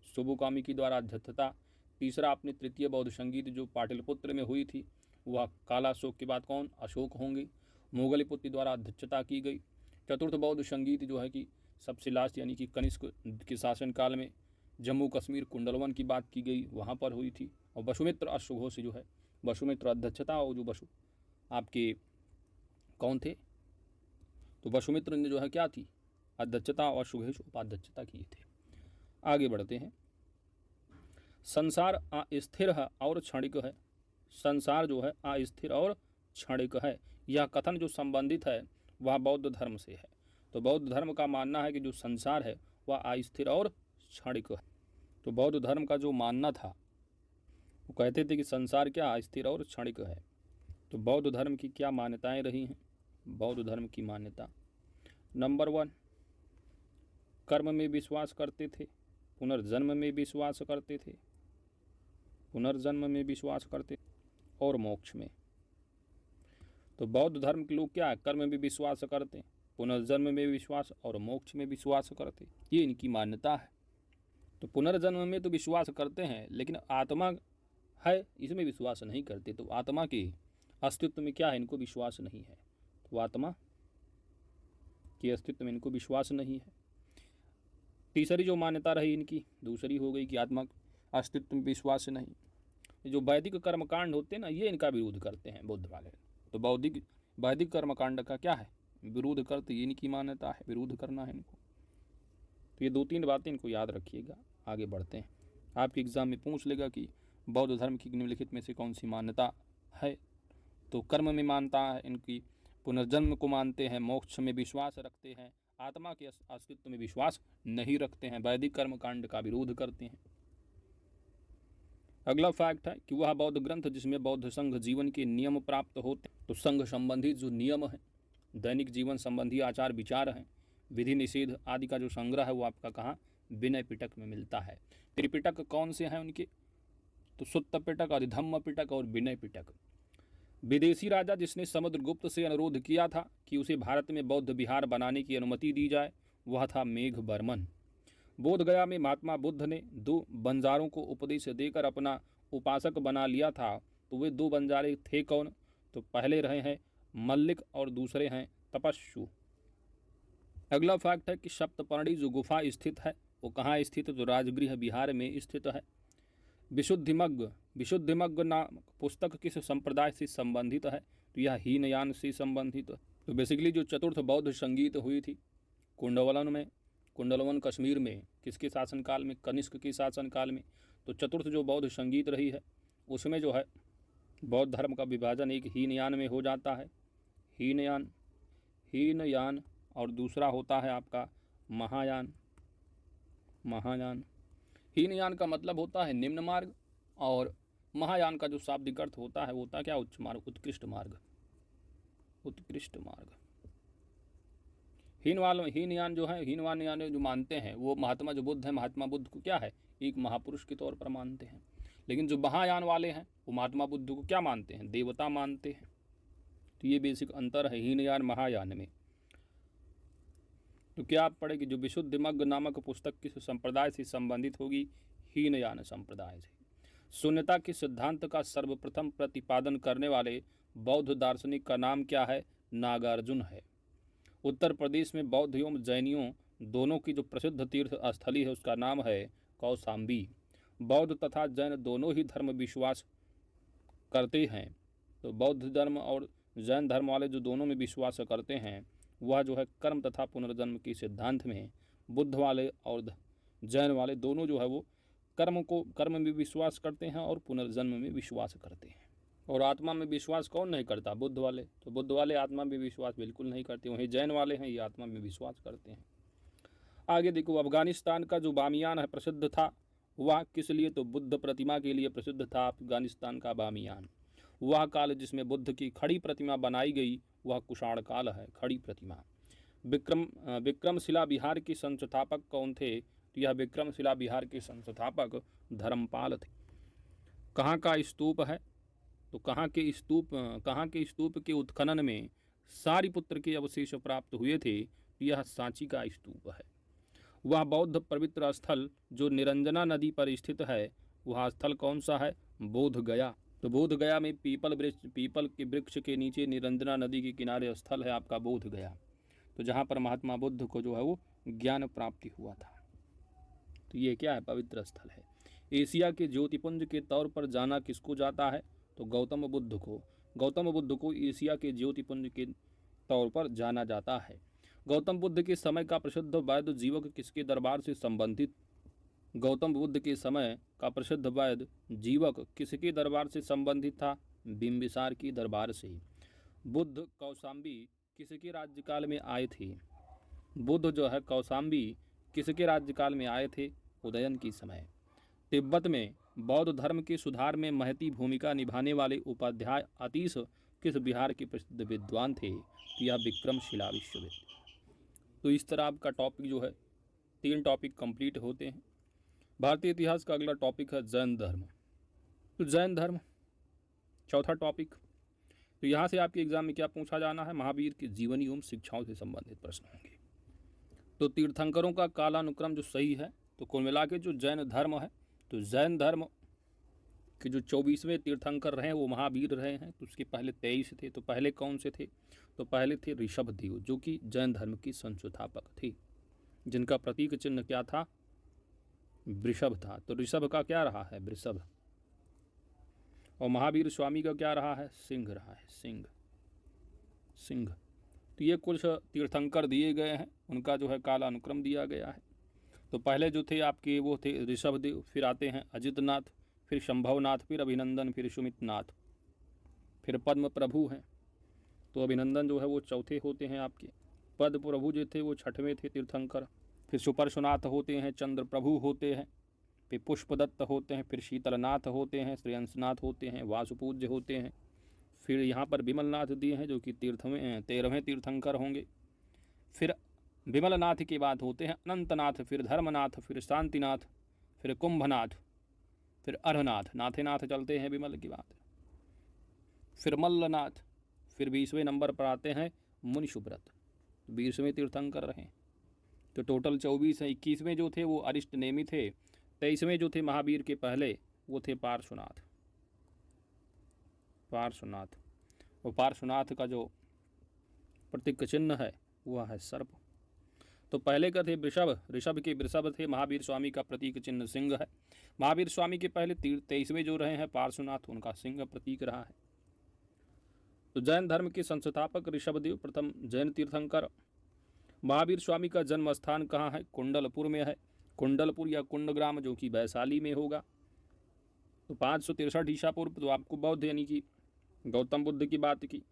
शुभकामी की द्वारा अध्यक्षता। तीसरा अपने तृतीय बौद्ध संगीत जो पाटलिपुत्र में हुई थी वह कालाशोक के बाद कौन, अशोक होंगे, मोगलपुत्र द्वारा अध्यक्षता की गई। चतुर्थ बौद्ध संगीत जो है कि सबसे लास्ट यानी कि कनिष्क के शासनकाल में जम्मू कश्मीर कुंडलवन की बात की गई, वहाँ पर हुई थी। और वसुमित्र अश्वघोष जो है, वसुमित्र अध्यक्षता और जो वसु आपके कौन थे, तो वसुमित्र ने जो है क्या थी, अध्यक्षता और अश्वघोष उपाध्यक्षता किए थे। आगे बढ़ते हैं। संसार अस्थिर है और क्षणिक है। संसार जो है अस्थिर और क्षणिक है, यह कथन जो संबंधित है वह बौद्ध धर्म से है। तो बौद्ध धर्म का मानना है कि जो संसार है वह अस्थिर और क्षणिक है। तो बौद्ध धर्म का जो मानना था वो कहते थे कि संसार क्या अस्थिर और क्षणिक है। तो बौद्ध धर्म की क्या मान्यताएं रही हैं। बौद्ध धर्म की मान्यता नंबर 1, कर्म में विश्वास करते थे, पुनर्जन्म में विश्वास करते थे, पुनर्जन्म में विश्वास करते और मोक्ष में। तो बौद्ध धर्म के लोग क्या है, कर्म में भी विश्वास करते हैं, पुनर्जन्म में भी विश्वास और मोक्ष में विश्वास करते हैं, ये इनकी मान्यता है। तो पुनर्जन्म में तो विश्वास करते हैं, लेकिन आत्मा है इसमें विश्वास नहीं करते। तो आत्मा के अस्तित्व में क्या है, इनको विश्वास नहीं है। तो आत्मा के अस्तित्व में इनको विश्वास नहीं है। तीसरी जो मान्यता रही इनकी, दूसरी हो गई कि आत्मा अस्तित्व में विश्वास नहीं। जो वैदिक कर्मकांड होते हैं ना, ये इनका विरोध करते हैं बुद्ध वाले। तो वैदिक कर्मकांड का क्या है, विरोध करते, ये इनकी मान्यता है, विरोध करना है इनको। तो ये 2-3 बातें इनको याद रखिएगा। आगे बढ़ते हैं। आपके एग्जाम में पूछ लेगा कि बौद्ध धर्म की निम्नलिखित में से कौन सी मान्यता है। तो कर्म में मानता है इनकी, पुनर्जन्म को मानते हैं, मोक्ष में विश्वास रखते हैं, आत्मा के अस्तित्व में विश्वास नहीं रखते हैं, वैदिक कर्मकांड का विरोध करते हैं। अगला फैक्ट है कि वह बौद्ध ग्रंथ जिसमें बौद्ध संघ जीवन के नियम प्राप्त होते हैं। तो संघ संबंधी जो नियम है, दैनिक जीवन संबंधी आचार विचार हैं, विधि निषेध आदि का जो संग्रह है वो आपका कहाँ, विनय पिटक में मिलता है। त्रिपिटक कौन से हैं उनके, तो सुत्त पिटक, अधिधम्म पिटक और विनय पिटक। विदेशी राजा जिसने समुद्रगुप्त से अनुरोध किया था कि उसे भारत में बौद्ध विहार बनाने की अनुमति दी जाए, वह था मेघवर्मन। बोधगया में महात्मा बुद्ध ने 2 बंजारों को उपदेश देकर अपना उपासक बना लिया था। तो वे 2 बंजारे थे कौन, तो पहले रहे हैं मल्लिक और दूसरे हैं तपस्सु। अगला फैक्ट है कि सप्तपर्णी जो गुफा स्थित है वो कहाँ स्थित है, तो राजगृह बिहार में स्थित है। विशुद्धिमग्ग नाम पुस्तक किस संप्रदाय से संबंधित है, तो यह हीनयान से संबंधित है। तो बेसिकली जो चतुर्थ बौद्ध संगीत हुई थी कुंडलवन कश्मीर में, किसके शासनकाल में, कनिष्क के शासनकाल में। तो चतुर्थ जो बौद्ध संगीत रही है उसमें जो है बौद्ध धर्म का विभाजन एक हीनयान में हो जाता है, हीनयान और दूसरा होता है आपका महायान। हीनयान का मतलब होता है निम्न मार्ग, और महायान का जो शाब्दिक अर्थ होता है वो होता है क्या, उच्च मार्ग, उत्कृष्ट मार्ग। हीनयान जो है, हीनयान जो मानते हैं वो महात्मा जो बुद्ध है, महात्मा बुद्ध को क्या है, एक महापुरुष के तौर पर मानते हैं। लेकिन जो महायान वाले हैं वो महात्मा बुद्ध को क्या मानते हैं, देवता मानते हैं। तो ये बेसिक अंतर है हीनयान महायान में। तो क्या आप पढ़े कि जो विशुद्धिमग्ग नामक पुस्तक किस संप्रदाय से संबंधित होगी, हीनयान संप्रदाय से। शून्यता के सिद्धांत का सर्वप्रथम प्रतिपादन करने वाले बौद्ध दार्शनिक का नाम क्या है, नागार्जुन है। उत्तर प्रदेश में बौद्ध एवं जैनियों दोनों की जो प्रसिद्ध तीर्थ स्थली है उसका नाम है कौशाम्बी। बौद्ध तथा जैन दोनों ही धर्म विश्वास करते हैं। तो बौद्ध धर्म और जैन धर्म वाले जो दोनों में विश्वास करते हैं वह जो है कर्म तथा पुनर्जन्म के सिद्धांत में, बुद्ध वाले और जैन वाले दोनों जो है वो कर्म में विश्वास करते हैं और पुनर्जन्म में विश्वास करते हैं। और आत्मा में विश्वास कौन नहीं करता, बुद्ध वाले। तो बुद्ध वाले आत्मा में विश्वास बिल्कुल नहीं करते, वहीं जैन वाले हैं ये आत्मा में विश्वास करते हैं। आगे देखो, अफगानिस्तान का जो बामियान है प्रसिद्ध था वह किस लिए, तो बुद्ध प्रतिमा के लिए प्रसिद्ध था अफगानिस्तान का बामियान। वह काल जिसमें बुद्ध की खड़ी प्रतिमा बनाई गई वह कुषाण काल है, खड़ी प्रतिमा। विक्रमशिला बिहार के संस्थापक कौन थे, तो यह विक्रमशिला बिहार के संस्थापक धर्मपाल थे। कहाँ का स्तूप है, तो कहाँ के स्तूप के उत्खनन में सारिपुत्र के अवशेष प्राप्त हुए थे, यह सांची का स्तूप है। वह बौद्ध पवित्र स्थल जो निरंजना नदी पर स्थित है वह स्थल कौन सा है, बोधगया। तो बोधगया में पीपल के वृक्ष के नीचे निरंजना नदी के किनारे स्थल है आपका बोधगया, तो जहाँ पर महात्मा बुद्ध को जो है वो ज्ञान प्राप्ति हुआ था। तो ये क्या है, पवित्र स्थल है। एशिया के ज्योतिपुंज के तौर पर जाना किसको जाता है, तो गौतम बुद्ध को एशिया के ज्योतिपुंज के तौर पर जाना जाता है। गौतम बुद्ध के समय का प्रसिद्ध वैद्य जीवक किसके दरबार से संबंधित, गौतम बुद्ध के समय का प्रसिद्ध वैद्य जीवक किसके दरबार से संबंधित था, बिंबिसार की दरबार से। बुद्ध कौशाम्बी किसके राज्यकाल में आए थे, बुद्ध जो है कौशाम्बी किसके राज्यकाल में आए थे, उदयन की समय। तिब्बत में बौद्ध धर्म के सुधार में महती भूमिका निभाने वाले उपाध्याय अतीश किस बिहार के प्रसिद्ध विद्वान थे, यह विक्रमशिला विश्वविद्यालय। तो इस तरह आपका टॉपिक जो है 3 टॉपिक कंप्लीट होते हैं। भारतीय इतिहास का अगला टॉपिक है जैन धर्म। तो जैन धर्म चौथा टॉपिक। तो यहाँ से आपके एग्जाम में क्या पूछा जाना है, महावीर के जीवनी एवं शिक्षाओं से संबंधित प्रश्न होंगे। तो तीर्थंकरों का कालानुक्रम जो सही है, तो कुल मिला के जो जैन धर्म है, तो जैन धर्म के जो 24वें तीर्थंकर रहे हैं वो महावीर रहे हैं। तो उसके पहले 23 थे। तो पहले कौन से थे, तो पहले थे ऋषभदेव, जो कि जैन धर्म की संस्थापक थे, जिनका प्रतीक चिन्ह क्या था, वृषभ था। तो ऋषभ का क्या रहा है, वृषभ। और महावीर स्वामी का क्या रहा है, सिंह रहा है, सिंह, सिंह। तो ये कुछ तीर्थंकर दिए गए हैं, उनका जो है कालानुक्रम दिया गया है। तो पहले जो थे आपके वो थे ऋषभदेव, फिर आते हैं अजितनाथ, फिर शंभवनाथ, फिर अभिनंदन, फिर सुमितनाथ, फिर पद्म प्रभु हैं। तो अभिनंदन जो है वो चौथे होते हैं आपके, पद्म प्रभु जो थे वो छठवें थे तीर्थंकर, फिर सुपर्शनाथ होते हैं, चंद्र प्रभु होते हैं, फिर पुष्पदत्त होते हैं, फिर शीतलनाथ होते हैं, श्रेयंसनाथ होते हैं, वासुपूज्य होते हैं। फिर यहाँ पर विमलनाथ दिए हैं जो कि 13वें तीर्थंकर होंगे। फिर विमलनाथ के बाद होते हैं अनंतनाथ, फिर धर्मनाथ, फिर शांतिनाथ, फिर कुंभनाथ, फिर अर्हनाथ, नाथेनाथ चलते हैं विमल की बात। फिर मल्लनाथ, फिर 20वें नंबर पर आते हैं मुनिशुभ्रत, 20वें तीर्थंकर रहे। तो टोटल 24 हैं। 21वें जो थे वो अरिष्ट नेमी थे। 23वें जो थे महावीर के पहले वो थे पार्श्वनाथ, पार्श्वनाथ। और पार्श्वनाथ का जो प्रतीक चिन्ह है वह है सर्प। तो पहले का थे वृषभ, ऋषभ के वृषभ थे। महावीर स्वामी का प्रतीक चिन्ह सिंह है। महावीर स्वामी के पहले 23वें जो रहे हैं पार्श्वनाथ, उनका सिंह प्रतीक रहा है। तो जैन धर्म के संस्थापक ऋषभदेव प्रथम जैन तीर्थंकर। महावीर स्वामी का जन्म स्थान कहाँ है, कुंडलपुर में है। कुंडलपुर या कुंडग्राम जो कि वैशाली में होगा। तो 563 ईसा पूर्व, तो आपको बौद्ध यानी कि गौतम बुद्ध की बात की।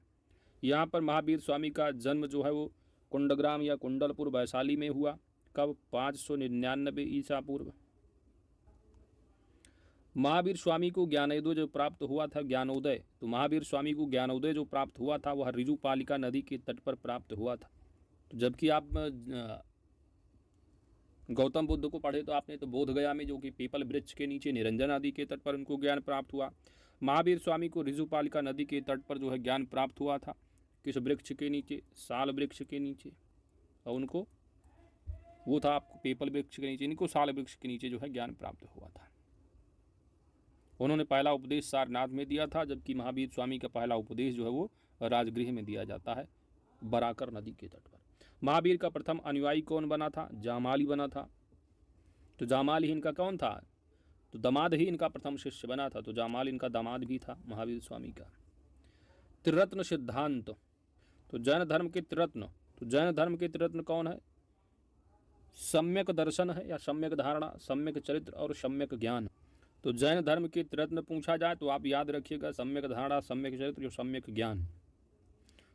यहाँ पर महावीर स्वामी का जन्म जो है वो कुंडग्राम या कुंडलपुर वैशाली में हुआ। कब, 599 ईसा पूर्व। महावीर स्वामी को ज्ञानोदय जो प्राप्त हुआ था, ज्ञानोदय, तो महावीर स्वामी को ज्ञानोदय जो प्राप्त हुआ था वह ऋजुपालिका नदी के तट पर प्राप्त हुआ था। तो जबकि आप गौतम बुद्ध को पढ़े तो आपने तो बोध गया में, जो कि पीपल वृक्ष के नीचे निरंजन नदी के तट पर उनको ज्ञान प्राप्त हुआ। महावीर स्वामी को ऋजुपालिका नदी के तट पर जो है ज्ञान प्राप्त हुआ था। किस वृक्ष के नीचे, साल वृक्ष के नीचे। और उनको वो था आपको पीपल वृक्ष के नीचे, इनको साल वृक्ष के नीचे जो है ज्ञान प्राप्त हुआ था। उन्होंने पहला उपदेश सारनाथ में दिया था, जबकि महावीर स्वामी का पहला उपदेश जो है वो राजगृह में दिया जाता है, बराकर नदी के तट पर। महावीर का प्रथम अनुयायी कौन बना था, जामाली बना था। तो जामाली इनका कौन था, तो दामाद ही इनका प्रथम शिष्य बना था। तो जामाल इनका दामाद भी था महावीर स्वामी का। त्रिरत्न सिद्धांत, तो जैन धर्म के त्रिरत्न, तो जैन धर्म के त्रिरत्न कौन है, सम्यक दर्शन है या सम्यक धारणा, सम्यक चरित्र और सम्यक ज्ञान। तो जैन धर्म के त्रिरत्न पूछा जाए तो आप याद रखिएगा, सम्यक धारणा, सम्यक चरित्र और सम्यक ज्ञान।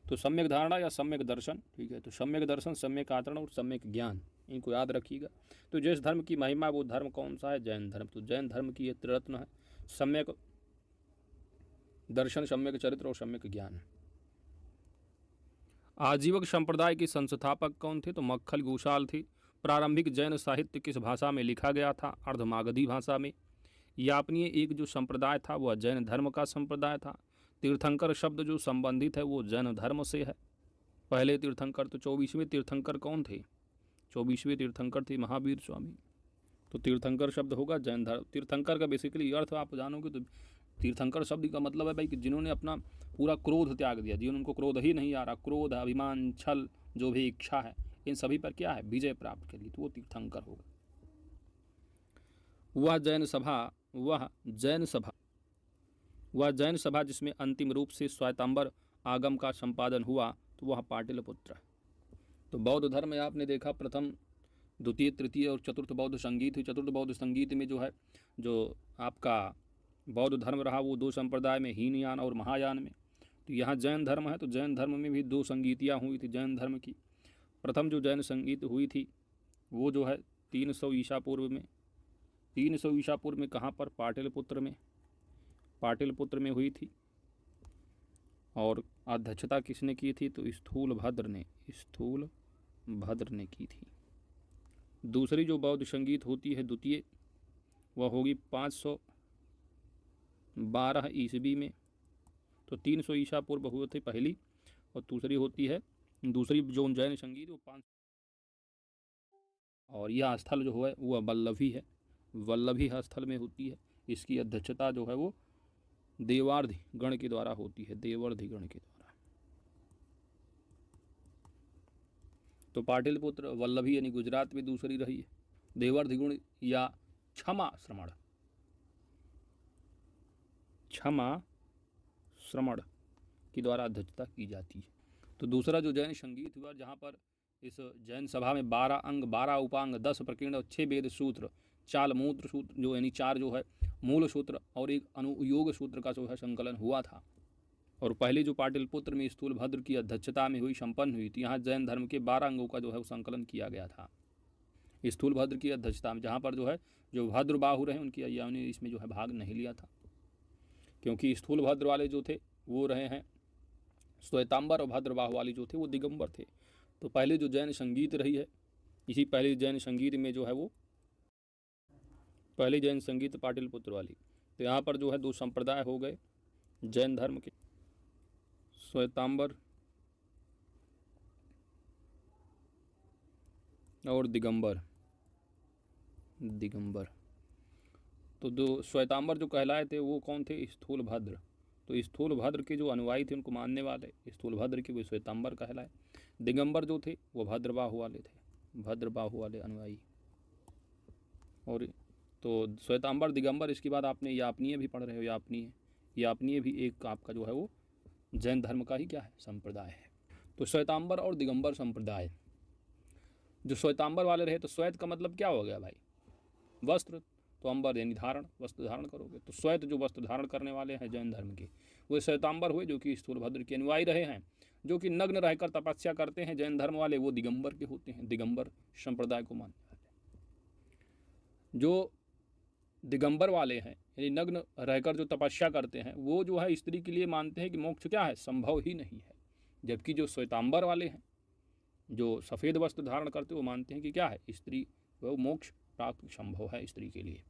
तो सम्यक धारणा या सम्यक दर्शन, ठीक है। तो सम्यक दर्शन, सम्यक आचरण और सम्यक ज्ञान, इनको याद रखिएगा। तो जिस धर्म की महिमा वो धर्म कौन सा है, जैन धर्म। तो जैन धर्म की ये त्रिरत्न है, सम्यक दर्शन, सम्यक चरित्र और सम्यक ज्ञान। आजीवक संप्रदाय के संस्थापक कौन थे, तो मक्खल गोशाल थे। प्रारंभिक जैन साहित्य किस भाषा में लिखा गया था, अर्धमागधी भाषा में। यापनीय एक जो संप्रदाय था वह जैन धर्म का संप्रदाय था। तीर्थंकर शब्द जो संबंधित है वो जैन धर्म से है। पहले तीर्थंकर, तो 24वें तीर्थंकर कौन थे, 24वें तीर्थंकर थे महावीर स्वामी। तो तीर्थंकर शब्द होगा जैन धर्म। तीर्थंकर का बेसिकली अर्थ आप जानोगे तो तीर्थंकर शब्द का मतलब है भाई कि जिन्होंने अपना पूरा क्रोध त्याग दिया, जिन्होंने उनको क्रोध ही नहीं आ रहा, क्रोध, अभिमान, छल, जो भी इच्छा है, इन सभी पर क्या है, विजय प्राप्त कर ली, तो वो तीर्थंकर होगा। वह जैन सभा जिसमें अंतिम रूप से श्वेतांबर आगम का संपादन हुआ, तो वह पाटलिपुत्र। तो बौद्ध धर्म में आपने देखा प्रथम, द्वितीय, तृतीय और चतुर्थ बौद्ध संगीत हुई। चतुर्थ बौद्ध संगीत में जो है जो आपका बौद्ध धर्म रहा वो दो संप्रदाय में, हीनयान और महायान में। तो यहाँ जैन धर्म है, तो जैन धर्म में भी दो संगीतियाँ हुई थी जैन धर्म की। प्रथम जो जैन संगीत हुई थी वो जो है 300 ईसा पूर्व में। 300 ईसा पूर्व में कहाँ पर, पाटलिपुत्र में हुई थी। और अध्यक्षता किसने की थी, तो स्थूल भद्र ने की थी। दूसरी जो बौद्ध संगीत होती है द्वितीय, वह होगी 512 ईस्वी में। तो 300 ईसा पूर्व हुए थे पहली, और दूसरी होती है दूसरी जो जैन संगीत वो 500। और यह स्थल जो है वह वल्लभी है, वल्लभी स्थल में होती है। इसकी अध्यक्षता जो है वो देवार्धि गण के द्वारा होती है, देवर्धि गण के द्वारा। तो पाटिलपुत्र वल्लभी यानी गुजरात में दूसरी रही है। देवर्धि गुण या क्षमा श्रमण, क्षमा श्रमण के द्वारा अध्यक्षता की जाती है। तो दूसरा जो जैन संगीत हुआ, जहाँ पर इस जैन सभा में 12 अंग, 12 उपांग, 10 प्रकीर्ण और 6 वेद सूत्र, 4 मूत्र सूत्र जो यानी 4 जो है मूल सूत्र और एक अनुयोग सूत्र का जो है संकलन हुआ था। और पहले जो पाटिलपुत्र में स्थूलभद्र की अध्यक्षता में हुई संपन्न हुई थी, यहाँ जैन धर्म के 12 अंगों का जो है वो संकलन किया गया था स्थूलभद्र की अध्यक्षता में, जहाँ पर जो है जो भद्र बाहु रहे उनकी अय्याओं ने इसमें जो है भाग नहीं लिया था, क्योंकि स्थूलभद्र वाले जो थे वो रहे हैं श्वेतांबर, और भद्रबाहु वाले जो थे वो दिगंबर थे। तो पहले जो जैन संगीत रही है, इसी पहले जैन संगीत में जो है वो पहले जैन संगीत पाटिलपुत्र वाली। तो यहाँ पर जो है 2 संप्रदाय हो गए जैन धर्म के, श्वेतांबर और दिगंबर। तो जो श्वेतांबर जो कहलाए थे वो कौन थे? स्थूलभद्र। तो स्थूलभद्र के जो अनुयायी थे उनको मानने वाले स्थूलभद्र के वो श्वेतांबर कहलाए। दिगंबर जो थे वो भद्रबाहु वाले थे, भद्रबाहु वाले अनुयायी। और तो श्वेतांबर दिगंबर, इसके बाद आपने यापनीय भी पढ़ रहे हो, यापनीय भी एक आपका जो है वो जैन धर्म का ही क्या है? संप्रदाय है। तो श्वेतांबर और दिगंबर संप्रदाय, जो श्वेतांबर वाले रहे, तो श्वेत का मतलब क्या हो गया भाई? वस्त्र। तो अंबर यानी धारण, वस्त्र धारण करोगे। तो श्वेत जो वस्त्र धारण करने वाले हैं जैन धर्म के, वो श्वेतांबर हुए, जो कि स्थूलभद्र के अनुयायी रहे हैं। जो कि नग्न रहकर तपस्या करते हैं जैन धर्म वाले, वो दिगंबर के होते हैं, दिगंबर संप्रदाय को मानने वाले। जो दिगंबर वाले हैं यानी नग्न रहकर जो तपस्या करते हैं, वो जो है स्त्री के लिए मानते हैं कि मोक्ष क्या है? संभव ही नहीं है। जबकि जो श्वेतांबर वाले हैं, जो सफ़ेद वस्त्र धारण करते, वो मानते हैं कि क्या है? स्त्री वो मोक्ष प्राप्त संभव है स्त्री के लिए।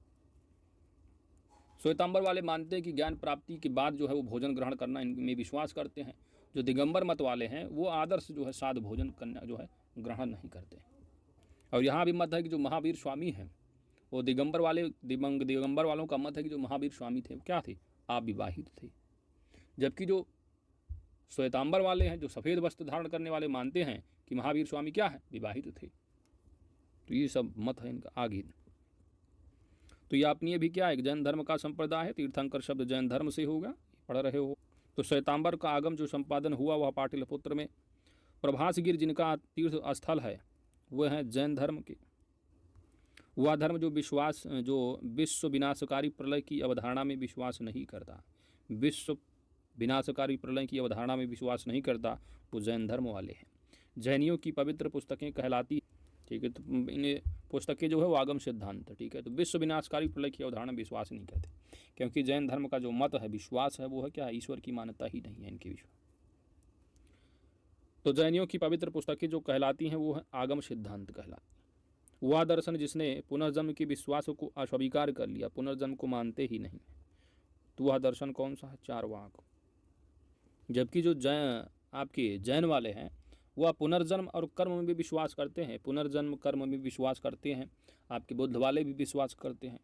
श्वेतांबर वाले मानते हैं कि ज्ञान प्राप्ति के बाद जो है वो भोजन ग्रहण करना, इनमें विश्वास करते हैं। जो दिगंबर मत वाले हैं वो आदर्श जो है साध भोजन करना जो है ग्रहण नहीं करते। और यहाँ भी मत है कि जो महावीर स्वामी हैं वो दिगंबर वालों का मत है कि जो महावीर स्वामी थे वो क्या थे? अविवाहित थे। जबकि जो श्वेतांबर वाले हैं, जो सफ़ेद वस्त्र धारण करने वाले, मानते हैं कि महावीर स्वामी क्या है? विवाहित थे। तो ये सब मत है इनका आगे। तो यापनीय भी क्या है? एक जैन धर्म का संप्रदाय है। तीर्थंकर शब्द जैन धर्म से होगा, पढ़ रहे हो। तो श्वेतांबर का आगम जो संपादन हुआ वह पाटिलपुत्र में। प्रभासगिर जिनका तीर्थ स्थल है वह है जैन धर्म के। वह धर्म जो विश्व विनाशकारी प्रलय की अवधारणा में विश्वास नहीं करता, विश्व विनाशकारी प्रलय की अवधारणा में विश्वास नहीं करता, वो जैन धर्म वाले हैं। जैनियों की पवित्र पुस्तकें कहलाती, ठीक है। तो इन्हें पुस्तकें जो है वो आगम सिद्धांत, ठीक है। तो विश्व विनाशकारी प्रलय की अवधारणा में विश्वास नहीं करते, क्योंकि जैन धर्म का जो मत है, विश्वास है, वो है क्या? ईश्वर की मान्यता ही नहीं है इनके विश्वास। तो जैनियों की पवित्र पुस्तकें जो कहलाती हैं वो है आगम सिद्धांत कहलाती। वह दर्शन जिसने पुनर्जन्म के विश्वास को अस्वीकार कर लिया, पुनर्जन्म को मानते ही नहीं, तो वह दर्शन कौन सा है? चारवाक। जबकि जो आपके जैन वाले हैं वह पुनर्जन्म और कर्म में भी विश्वास करते हैं, पुनर्जन्म कर्म में विश्वास करते हैं। आपके बुद्ध वाले भी विश्वास करते हैं।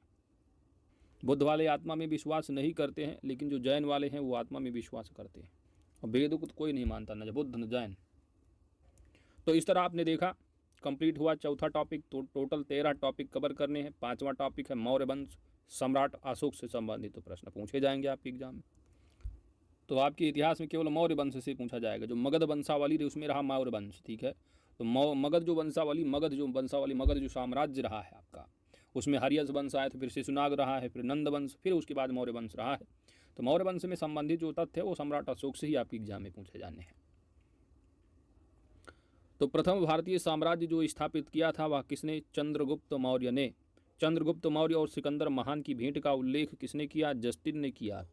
बुद्ध वाले आत्मा में विश्वास नहीं करते हैं, लेकिन जो जैन वाले हैं वो आत्मा में विश्वास करते हैं। और वेदों को तो कोई नहीं मानता, न बुद्ध न जैन। तो इस तरह आपने देखा, कंप्लीट हुआ चौथा टॉपिक। तो टोटल 13 टॉपिक कवर करने हैं। 5वां टॉपिक है मौर्य वंश, सम्राट अशोक से संबंधित तो प्रश्न पूछे जाएंगे आपके एग्जाम में। तो आपके इतिहास में केवल मौर्य वंश से पूछा जाएगा। जो मगध वंशावली रही उसमें रहा मौर्य वंश, ठीक है। तो मगध जो साम्राज्य रहा है आपका, उसमें हरियस वंश आया था, फिर शिशुनाग रहा है, फिर नंद वंश, फिर उसके बाद मौर्य वंश रहा है। तो मौर्य वंश में संबंधित जो तथ्य है वो सम्राट अशोक से ही आपके एग्जाम में पूछे जाने हैं। तो प्रथम भारतीय साम्राज्य जो स्थापित किया था वह किसने? चंद्रगुप्त मौर्य ने। चंद्रगुप्त मौर्य और सिकंदर महान की भेंट का उल्लेख किसने किया? जस्टिन ने किया।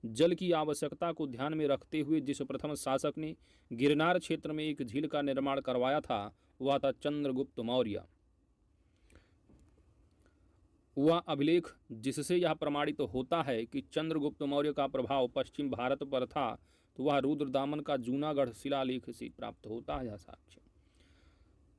जल की आवश्यकता को ध्यान में रखते हुए जिस प्रथम शासक ने गिरनार क्षेत्र में एक झील का निर्माण करवाया था वह था चंद्रगुप्त मौर्य। वह अभिलेख जिससे यह प्रमाणित होता है कि चंद्रगुप्त मौर्य का प्रभाव पश्चिम भारत पर था, तो वह रुद्रदामन का जूनागढ़ शिलालेख से प्राप्त होता है यह साक्ष्य।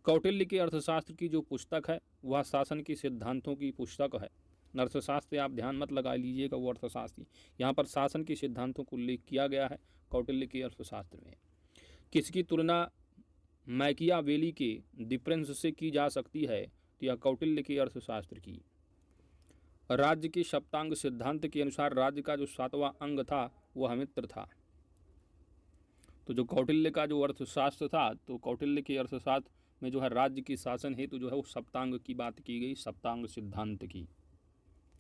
कौटिल्य के अर्थशास्त्र की जो पुस्तक है वह शासन के सिद्धांतों की पुस्तक है। अर्थशास्त्र आप ध्यान मत लगा लीजिएगा, वो अर्थशास्त्री, यहाँ पर शासन के सिद्धांतों को उल्लेख किया गया है कौटिल्य के अर्थशास्त्र में। किसकी तुलना मैकियावेली के द प्रिंस से की जा सकती है, तो यह कौटिल्य के अर्थशास्त्र की। राज्य के सप्तांग सिद्धांत के अनुसार राज्य का जो 7वां अंग था वह मित्र था। तो जो कौटिल्य का जो अर्थशास्त्र था, तो कौटिल्य के अर्थशास्त्र में जो है राज्य की शासन हेतु जो है वो सप्तांग की बात की गई, सप्तांग सिद्धांत की।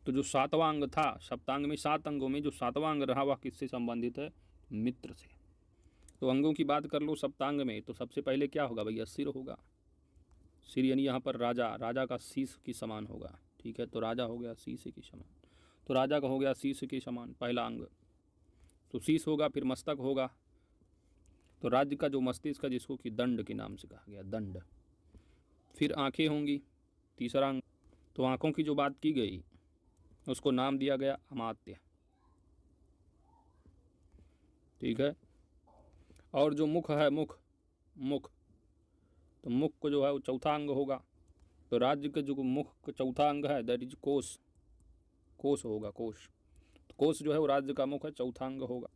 तो जो 7वां अंग था, सप्तांग में 7 अंगों में जो 7वां अंग रहा वह किससे संबंधित है, मित्र से। तो अंगों की बात कर लो सप्तांग में, तो सबसे पहले क्या होगा भैया, सिर होगा। सिर यानी यहाँ पर राजा, राजा का शीश के समान होगा, ठीक है। तो राजा हो गया शीश के समान, तो राजा का हो गया शीश के समान पहला अंग। तो शीश होगा, फिर मस्तक होगा, तो राज्य का जो मस्तिष्क है जिसको कि दंड के नाम से कहा गया, दंड। फिर आंखें होंगी, तीसरा अंग। तो आंखों की जो बात की गई उसको नाम दिया गया अमात्य, ठीक है। और जो मुख है, मुख, तो मुख को जो है वो चौथा अंग होगा। तो राज्य के जो मुख का चौथा अंग है दैट इज कोश, कोश होगा, कोश। तो कोश जो है वो राज्य का मुख है, चौथा अंग होगा।